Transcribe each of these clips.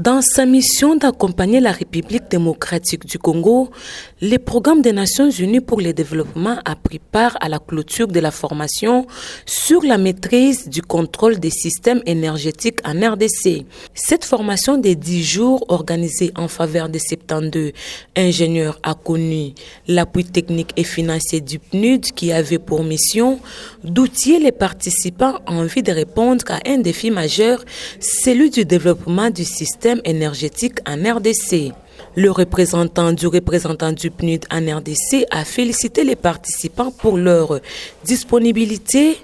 Dans sa mission d'accompagner la République démocratique du Congo, le programme des Nations Unies pour le développement a pris part à la clôture de la formation sur la maîtrise du contrôle des systèmes énergétiques en RDC. Cette formation de 10 jours organisée en faveur des 72 ingénieurs a connu l'appui technique et financier du PNUD qui avait pour mission d'outiller les participants en vue de répondre à un défi majeur, celui du développement du système énergétique en RDC. Le représentant du PNUD en RDC a félicité les participants pour leur disponibilité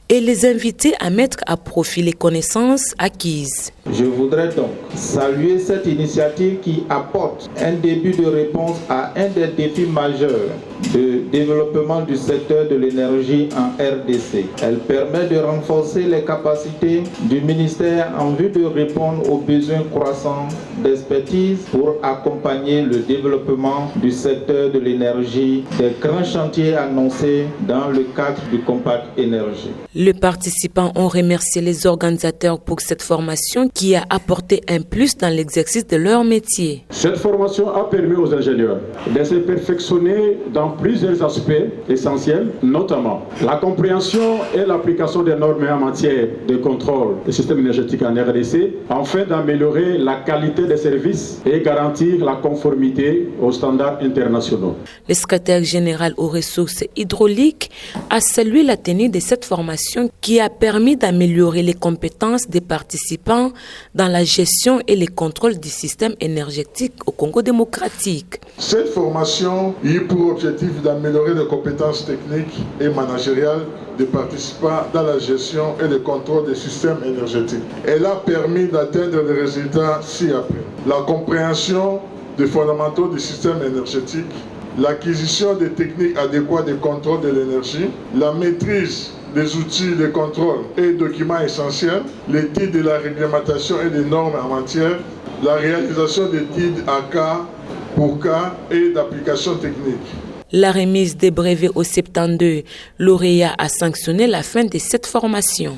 et les inviter à mettre à profit les connaissances acquises. Je voudrais donc saluer cette initiative qui apporte un début de réponse à un des défis majeurs de développement du secteur de l'énergie en RDC. Elle permet de renforcer les capacités du ministère en vue de répondre aux besoins croissants d'expertise pour accompagner le développement du secteur de l'énergie des grands chantiers annoncés dans le cadre du Compact Énergie. Les participants ont remercié les organisateurs pour cette formation qui a apporté un plus dans l'exercice de leur métier. Cette formation a permis aux ingénieurs de se perfectionner dans plusieurs aspects essentiels, notamment la compréhension et l'application des normes en matière de contrôle des systèmes énergétiques en RDC, afin d'améliorer la qualité des services et garantir la conformité aux standards internationaux. Le secrétaire général aux ressources hydrauliques a salué la tenue de cette formation qui a permis d'améliorer les compétences des participants dans la gestion et le contrôle du système énergétique au Congo démocratique. Cette formation a eu pour objectif d'améliorer les compétences techniques et managériales des participants dans la gestion et le contrôle des systèmes énergétiques. Elle a permis d'atteindre les résultats ci-après. La compréhension des fondamentaux du système énergétique, l'acquisition des techniques adéquates de contrôle de l'énergie, la maîtrise des outils de contrôle et documents essentiels, l'étude de la réglementation et des normes en matière, la réalisation d'études à cas pour cas et d'applications techniques. La remise des brevets aux 72 lauréats a sanctionné la fin de cette formation.